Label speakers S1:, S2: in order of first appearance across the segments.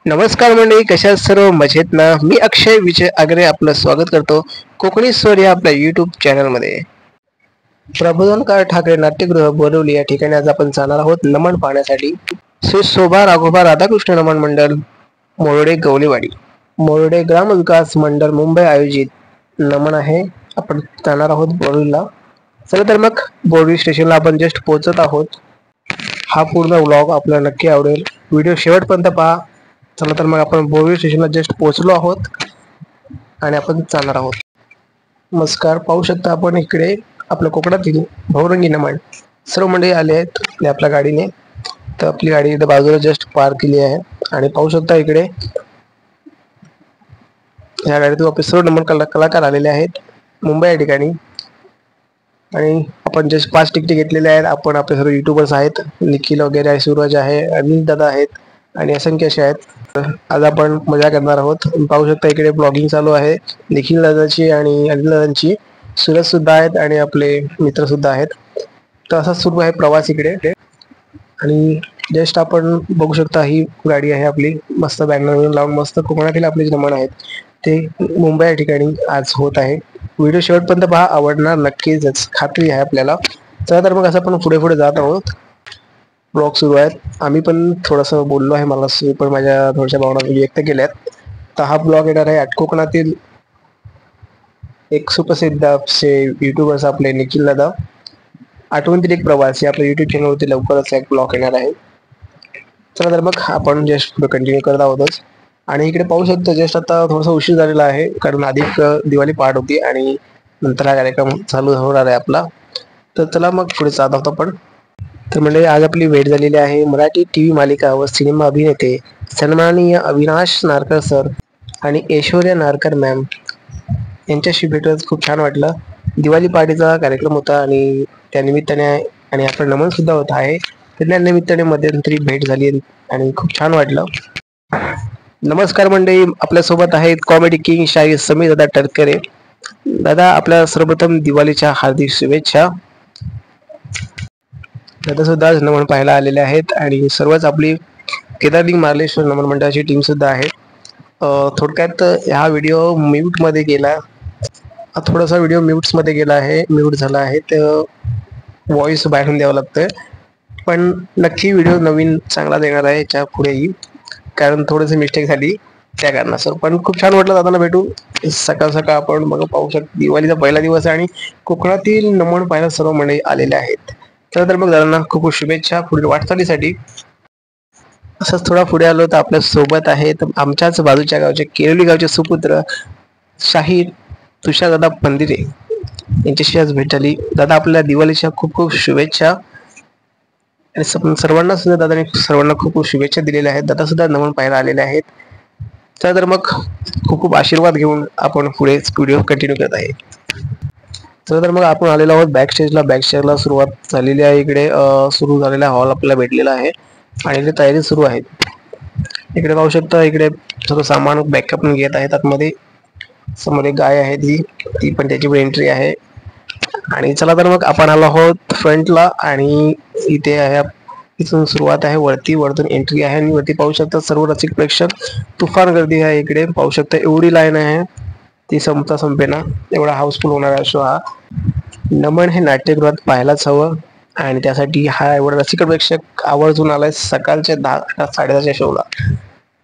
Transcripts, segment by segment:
S1: नमस्कार मंडळी, कशा आहात सर्व? मजेत ना? मी अक्षय विजय आगरे आपलं स्वागत करतो कोकणी स्वर या आपल्या युट्यूब चॅनलमध्ये. प्रबोधनकार ठाकरे नाट्यगृह बोरिवली या ठिकाणी आज आपण जाणार आहोत नमन पाहण्यासाठी. श्री शोभा राघोबा राधाकृष्ण नमन मंडळ मोरडे गवलेवाडी, मोरडे ग्रामविकास मंडळ मुंबई आयोजित नमन आहे. आपण जाणार आहोत बोरिवलीला. चला तर मग बोरिवली स्टेशनला आपण जस्ट पोहोचत आहोत. हा पूर्ण व्लॉग आपल्याला नक्की आवडेल, व्हिडिओ शेवटपर्यंत पहा. चला तर मग आपण बोरिवली स्टेशनला जस्ट पोहोचलो आहोत आणि आपण जाणार आहोत. नमस्कार, पाहू शकता आपण इकडे आपल्या कोकणातील बहुरंगी नमन सर्व मंडळी आले आहेत आपल्या गाडीने. तर आपली गाडी इथं बाजूला जस्ट पार्क केली आहे आणि पाहू शकता इकडे या गाडीतून आपले सर्व नमन कलाकार आलेले आहेत मुंबई या ठिकाणी. आणि आपण जस्ट 5 तिकिटे घेतलेले आहेत. आपण आपले सर्व युट्यूबर्स आहेत, निखिल वगैरे आहे, सूरज आहे, अनिल दादा आहेत आणि असंख्य असे आहेत. आज आपण मजा करणार आहोत. पाहू शकता इकडे ब्लॉगिंग चालू आहे निखिल दादाची आणि अनिल दादांची. सूरज सुद्धा आहेत आणि आपले मित्र सुद्धा आहेत. तर असा सुरू आहे प्रवास इकडे. आणि जस्ट आपण बघू शकता ही गाडी आहे आपली, मस्त बॅनर लावून मस्त कोकणातील आपले जे नमन आहेत ते मुंबई या ठिकाणी आज होत आहे. व्हिडिओ शेवटपर्यंत पहा, आवडणार नक्कीच, खात्री आहे आपल्याला. चला तर मग असं आपण पुढे पुढे जात आहोत. ब्लॉग सुरू आहेत. आम्ही पण थोडंसं बोललो आहे, मला पण माझ्या थोड्याशा भावना व्यक्त केल्यात. तर हा ब्लॉग येणार आहे कोकणातील एक सुप्रसिद्ध असे युट्यूबर्स आपले निखिल दादा आठवणीतील एक प्रवासी आपल्या युट्यूब चॅनलवरती लवकरच एक ब्लॉग येणार आहे. चला तर मग आपण जस्ट पुढे कंटिन्यू करत आहोतच. आणि इकडे पाहू शकतो जस्ट आता थोडासा उशीर झालेला आहे, कारण आधी दिवाळी पहाट होती आणि नंतर हा कार्यक्रम चालू होणार आहे आपला. तर चला मग पुढे जात आहोत आपण. तर म्हणजे आज आपली भेट झालेली आहे मराठी टीव्ही मालिका व सिनेमा अभिनेते सन्माननीय अविनाश नारकर सर आणि ऐश्वर्या नारकर मॅम यांच्याशी भेटत खूप छान वाटलं. दिवाळी पार्टीचा कार्यक्रम होता आणि त्यानिमित्ताने आणि आपलं नमन सुद्धा होत आहे. त्या निमित्ताने मध्यंतरी भेट झाली आणि खूप छान वाटलं. नमस्कार मंडळी, आपल्यासोबत आहेत कॉमेडी किंग शाहीर समीर दादा टरकरे. दादा, आपल्या सर्वप्रथम दिवाळीच्या हार्दिक शुभेच्छा. दादा सुद्धा आज नमन पाहायला आलेले आहेत आणि सर्वच आपली केदारलिंग मार्लेश्वर नमन मंडळाची टीम सुद्धा आहे. थोडक्यात हा व्हिडिओ म्यूटमध्ये गेला, थोडासा व्हिडिओ म्यूट्समध्ये गेला आहे, म्यूट झाला आहे, तर व्हॉइस बाहेरून द्यावं लागतंय. पण नक्की व्हिडिओ नवीन चांगला देणार आहे याच्या पुढेही, कारण थोडीशी मिस्टेक झाली त्या कारणासर. पण खूप छान वाटलं दादांना भेटून. सकाळ सकाळ आपण मग पाहू शकतो दिवाळीचा पहिला दिवस आणि कोकणातील नमन पाहायला सर्व मंडळी आलेले आहेत. तर मग दादांना खूप खूप शुभेच्छा पुढील वाटचालीसाठी. असंच थोडा पुढे आलो तर आपल्या सोबत आहेत आमच्याच बाजूच्या गावचे केरवली गावचे सुपुत्र शाहीर तुषार दादा पंदिरे यांच्याशी आज भेट झाली. दादा, आपल्याला दिवाळीच्या खूप खूप शुभेच्छा. आणि सर्वांना सुद्धा दादाने सर्वांना खूप खूप शुभेच्छा दिलेल्या आहेत. दादा सुद्धा नमन पाहायला आलेले आहेत. तर मग खूप खूप आशीर्वाद घेऊन आपण पुढे व्हिडिओ कंटिन्यू करत आहे. तर मग आपण आलेलो आहोत बॅक स्टेजला सुरुवात झालेली आहे. इकडे सुरू झालेला हॉल आपल्याला भेटलेला आहे आणि इकडे तयारी सुरू आहे. इकडे पाहू शकता इकडे सर्व सामान बॅकअप घेत आहेत. आतमध्ये समोर एक गाय आहे, ती पण त्याची पण एंट्री आहे. आणि चला तर मग आपण आलो आहोत फ्रंटला आणि इथे आहे, इथून सुरुवात आहे, वरतून एंट्री आहे आणि वरती पाहू शकता सर्व रसिक प्रेक्षक. तुफान गर्दी आहे इकडे, पाहू शकता एवढी लाईन आहे, ती संपेना, एवढा हाऊसफुल होणार शो हा. नमन हे नाट्यगृहात पाहायलाच हवं आणि त्यासाठी हा एवढा रसिक प्रेक्षक आवर्जून आलाय सकाळच्या 10 साडेदहाच्या शोला.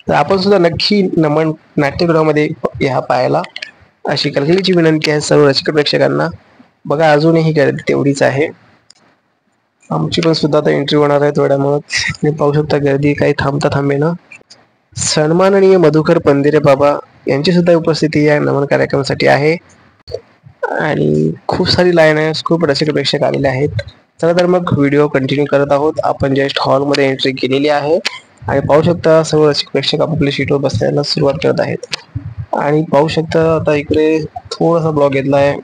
S1: तर आपण सुद्धा नक्की नमन नाट्यगृहामध्ये ह्या पाहायला अशी कळकळीची विनंती आहे सर्व रसिक प्रेक्षकांना. बघा, अजूनही गर्दी तेवढीच आहे. आमची पण सुद्धा आता एंट्री होणार आहे थोड्यामुळे. पाहू शकता गर्दी काही थांबता थांबेना. सन्माननीय मधुकर पंदिरे बाबा यांची सुद्धा उपस्थिती या नमन कार्यक्रमासाठी आहे आणि खूप सारी लाईन आहे, खूप रसिक प्रेक्षक आलेले आहेत. चला तर मग व्हिडिओ कंटिन्यू करत आहोत. आपण जस्ट हॉलमध्ये एंट्री केलेली आहे आणि पाहू शकता सर्व रसिक प्रेक्षक आपापल्या सीटवर बसण्याला सुरुवात करत आहेत. आणि पाहू शकता आता इकडे थोडासा ब्लॉग घेतला आहे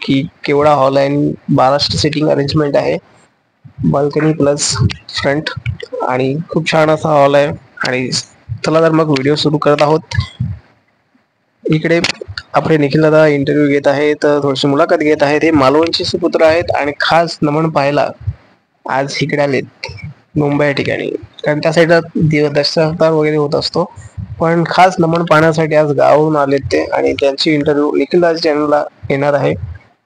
S1: की केवढा हॉल आहे आणि 12 सीटिंग अरेंजमेंट आहे, बाल्कनी प्लस फ्रंट आणि खूप छान असा हॉल आहे. आणि चला तर मग व्हिडिओ सुरू करत आहोत. इकडे आपले निखिल दादा इंटरव्ह्यू घेत आहेत, थोडीशी मुलाखत घेत आहेत. हे मालवणचे सुपुत्र आहेत आणि खास नमन पाहायला आज इकडे आलेत मुंबई या ठिकाणी. कारण त्या साईडला दशावतार वगैरे होत असतो. पण खास नमन पाहण्यासाठी आज गावाहून आलेत ते, आणि त्यांची इंटरव्ह्यू निखिलदास चॅनलला येणार आहे.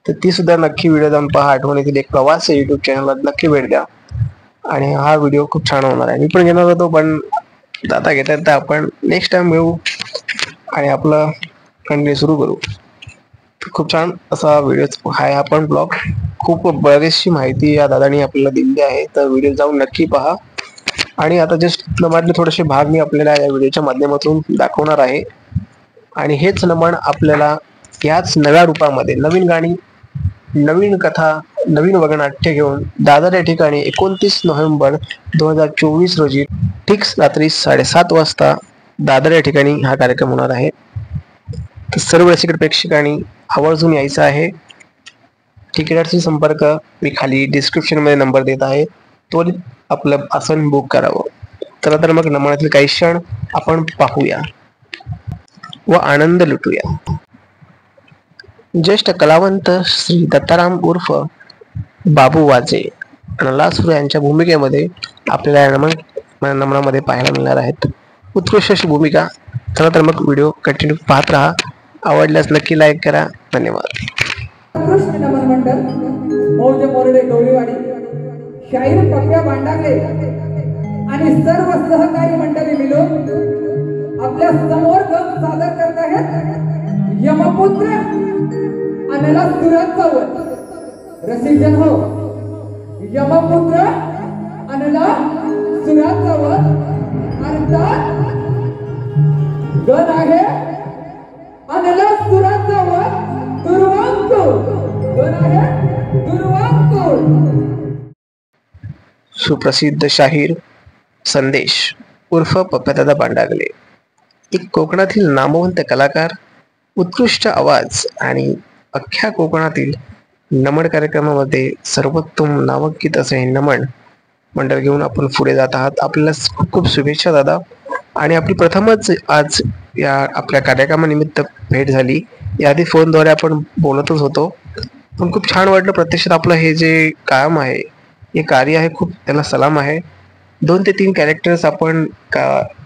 S1: तर ती सुद्धा नक्की व्हिडिओ जाऊन पहा. आठवणीतील एक प्रवास युट्यूब चॅनलला नक्की भेट द्या. आणि हा व्हिडिओ खूप छान होणार आहे. मी पण घेणार होतो, पण आता घेता तर आपण नेक्स्ट टाइम मिळू आणि आपलं कंटिन्यू सुरू करू. खूप छान असा व्हिडिओ आहे. आपण ब्लॉग खूप बरीचशी माहिती या दादानी आपल्याला दिली आहे, तर व्हिडिओ जाऊन नक्की पहा. आणि आता जस्ट नमनचे थोडेसे भाग मी आपल्याला या व्हिडिओच्या माध्यमातून दाखवणार आहे. आणि हेच नमन आपल्याला याच नव्या रूपामध्ये नवीन गाणी, नवीन कथा, नवीन वगनाट्य घेऊन दादर या ठिकाणी 29 नोव्हेंबर 2024 रोजी ठीक रात्री 7:30 वाजता दादर या ठिकाणी हा कार्यक्रम होणार आहे. तर सर्व रसिक प्रेक्षकांनी आवर्जून यायचं आहे. तिकिटाचा संपर्क मी खाली डिस्क्रिप्शन मध्ये नंबर देत आहे, तो आपलं आसन बुक करावं. चला तर मग नमनातील काही क्षण आपण पाहूया व आनंद लुटूया. ज्येष्ठ कलावंत श्री दत्ताराम उर्फ बाबू वाजे नलासुर यांच्या भूमिकेमध्ये आपल्याला नमनामध्ये पाहायला मिळणार आहेत. उत्कृष्ट अशी भूमिका. चला तर मग व्हिडिओ कंटिन्यू पाहत राहा. आवडल्यास नक्की लाईक करा. धन्यवाद.
S2: कृष्ण नमन मंडल, मौज मोरडे गौरीवाडी, शाहीर पक्या भांडागले आणि सर्व सहकारी मंडळी मिळून आपल्या समोर गम सादर करत आहेत यमपुत्र अनला सुराचा वध. रसिकजन हो, यमपुत्र अनला सुराचा वध अर्थात गण आहे अनला सुराचा वध
S1: सुप्रसिद्ध शाहीर संदेश उर्फ पप्प्यादादा भांडागले, एक कोकणातील नामवंत कलाकार, उत्कृष्ट आवाज आणि अख्ख्या कोकणातील नमन कार्यक्रमामध्ये सर्वोत्तम नामांकित असे हे नमन मंडळ घेऊन आपण पुढे जात आहात. आपल्याला खूप खूप शुभेच्छा दादा. आणि आपली प्रथमच आज या आपल्या कार्यक्रमानिमित्त भेट झाली. याआधी फोनद्वारे आपण बोलतच होतो, पण खूप छान वाटलं. प्रत्यक्षात आपलं हे जे काम आहे, हे कार्य आहे, खूप त्याला सलाम आहे. 2 ते 3 कॅरेक्टर्स आपण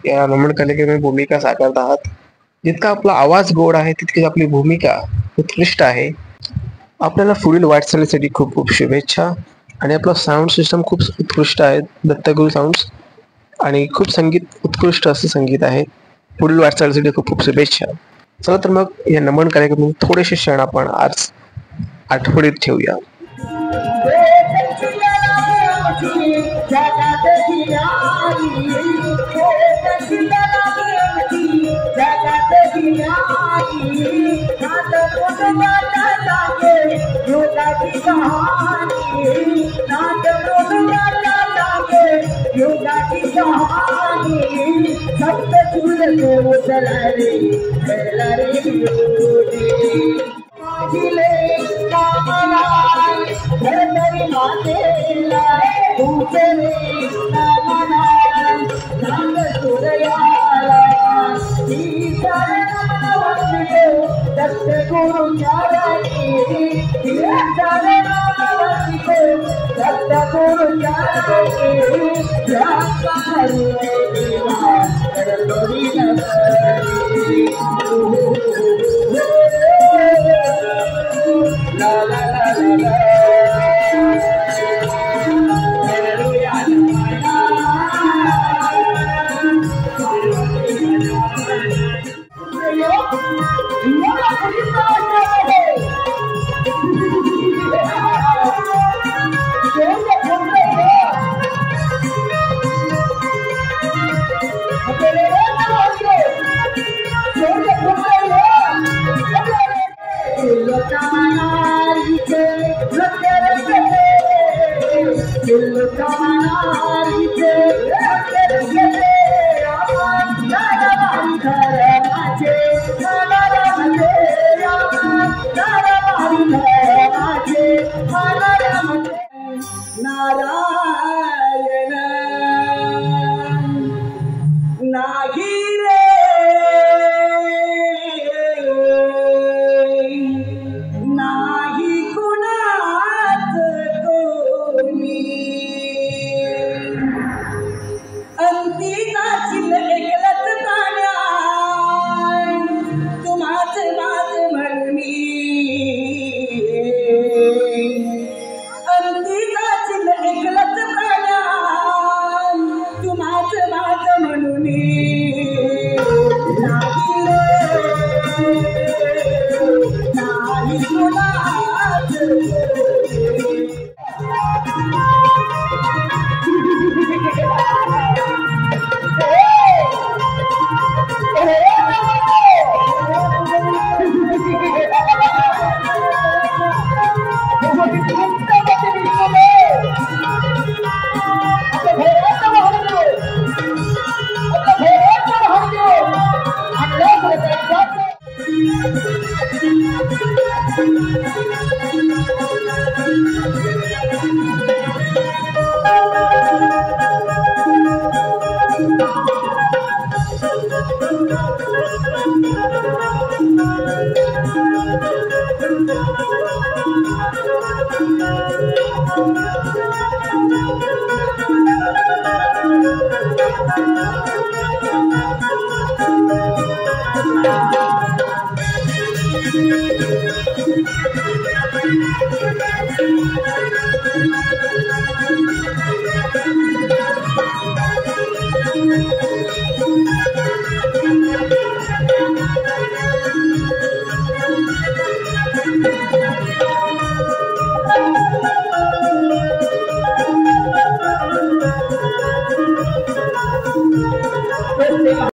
S1: या नमन कलेमध्ये भूमिका साकारत आहात. जितका आपला आवाज गोड आहे, तितकीच आपली भूमिका उत्कृष्ट आहे. आपल्याला पुढील वाटचालीसाठी खूप खूप शुभेच्छा. आणि आपलं साऊंड सिस्टम खूप उत्कृष्ट आहे, दत्तगुरु साऊंड्स, आणि खूप संगीत उत्कृष्ट असं संगीत आहे. पुढील वाटचालीसाठी खूप खूप शुभेच्छा. चला तर मग या नमन कार्यक्रम थोडेसे क्षण आपण आज आठवणीत ठेवूया.